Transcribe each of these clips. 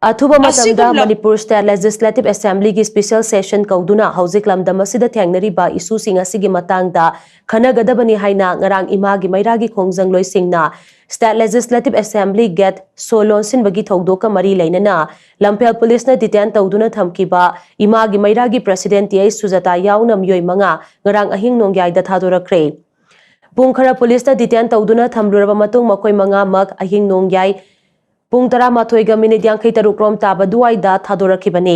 अथुबा मतमदा Manipur state legislative assembly की special session कौदुना हौजिक लमदम असिदा थेंगनरिबा इशूसिंग असिगी मतंगदा खनगदबनी हाइना ngarang इमागी मैरागी खोंजंगलोइसिंगना स्टेट लेजिस्लेटिव असेंबली गेट सोलोनसिनबगी थौदोका मरी लैनना लंपेल पुलिसना डिटेन तौदुना थमकिबा इमागी मैरागी प्रेसिडेंट टी सुजाता याउना मियोय मंगा ngarang अहिंग नोंग्याइदा थादोरक्ख्रे पुंग खरा पुलिसना डिटेन तौदुना थमलुरबा मतुंग मखोय मंगा मक अहिंग नोंग्याइ पुंग 13 मिनिट 53 रोम ताबा दुवाइदा थादोरखिबनी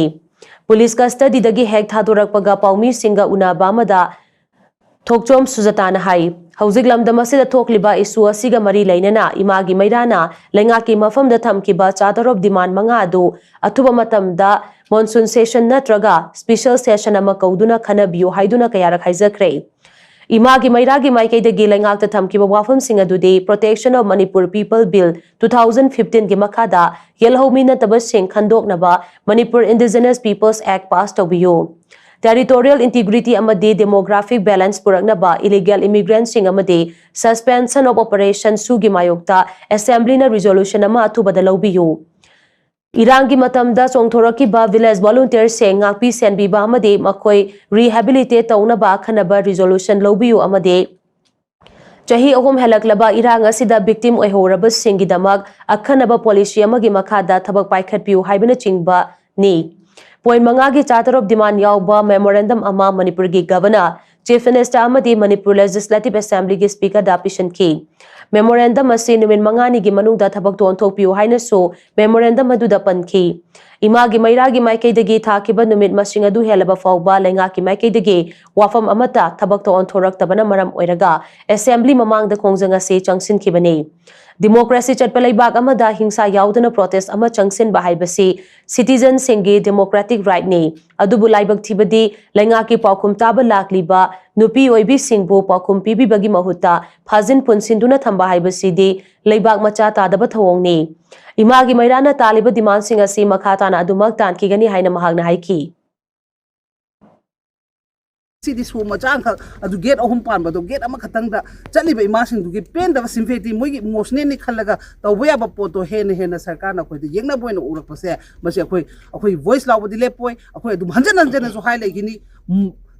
पुलिस कस्टडीदगी हेक थादोरकपगा पाउमी सिंगा उनाबा अमदा थोकचोम सुजाताना हाई हौजिक लमदम असिदा थोकलिबा इशू असिगा मरी लैनना इमागी मैराना लेंगाकी मफमदा थमकिबा चार्टर ऑफ डिमांड मंगा अदु अथुबा मतमदा मॉनसून सेशन नत्रगा स्पेशल सेशन अमा कौदुना खनबियो हाइदुना कयारक हाइजख्रे इमागी मैरागी माइकैदगी लेंगाक्ता थमकिबा वाफमसिंग अदुदि protection of Manipur people bill 2015 की मखादा येलहौमी नतबसिंग खंदोकनबा Manipur indigenous peoples act pass तौबियो टेरिटोरियल इंटीग्रिटी अमदी डेमोग्राफिक बैलेंस पुरकनबा इलीगल इमिग्रेंट्सिंग अमदी सस्पेंशन ऑफ ऑपरेशन सुगी मायोक्ता असेंबलीना रिजोल्यूशन अमा अथुबदा लौबियो इरांगी मतमदा चोंथोरकिबा विलेज वॉलंटियर से ngapi senbiba amade makoi rehabilitate taunaba khanaba resolution lobiyu amade chahi ahum helaklaba irang asida victim oihoraba singidamak akhanaba policy amagi makhada thabak paikhatpiu haibana chingba ni point manga gi charter of demand yauba memorandum ama manipur gi governor chief minister amadi manipur legislative assembly gi speaker da pishan ki memorandum asi numin mangani gi manungda thabak ton thokpiu haina so memorandum aduda panki imagi mairagi maikaidagi thakiba numit masing adu helaba fawba lenga ki maikaidagi wafam amata thabak ton thorak tabana maram oiraga assembly mamang da khongjanga se changsin kibani democracy chatpalai bag amada hingsa yaudana protest ama changsin bahaibasi citizen singi democratic right ne adubu laibak thibadi lenga ki paukum taba lakliba nupi oibi singbu paukum pibi bagi mahuta phajin punsinduna thamba haibasi di leibak macha tadaba thawong ne imagi mairana taliba demand sing asi makhata na adumak tan kigani haina mahagna haiki this home machang adu gate ahum pan ba do gate ama khatang da chali ba imasing du gi pen da simfeti moi gi emotional ni khalaga tawya ba poto hen hen sarkar na khoi de yengna boina urak pa se masi akhoi voice law di lepoi akhoi adu hanjan hanjan so hai lai gini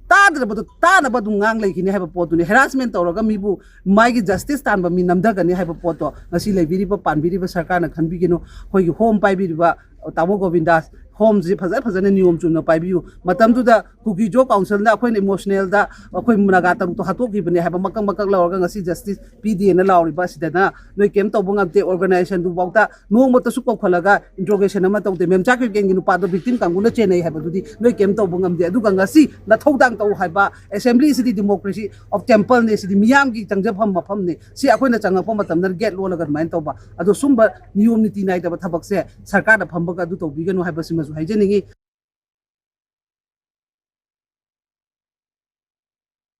ta na ba du ngang lai gini ha ba poto ni harassment tawraga mi bu mai gi justice tan ba mi namda gani ha ba poto ngasi lai biri ba pan biri ba sarkar na khan bi gino khoi gi home pai biri ba tamo govindas home ji phazana niyom chumna paibiu matam du da kuki jo council na akhoi emotional da akhoi munaga taru to hatok gi bani haba makang lawga ngasi justice pd na lawri ba sidana noi kem to bungam te organization du bauta no mota su ko khalaga interrogation ama to te mem chak gen gi nu pa do victim kanguna chenai haba du di noi kem to bungam de adu ngasi na thodang to haba assembly city democracy of temple ne city miyam gi changja pham mafam ne si akhoi na changak pa matam na get lo laga main to ba adu sumba niyom niti nai da thabak se sarkar da pham ba adu to biganu haba si haijeni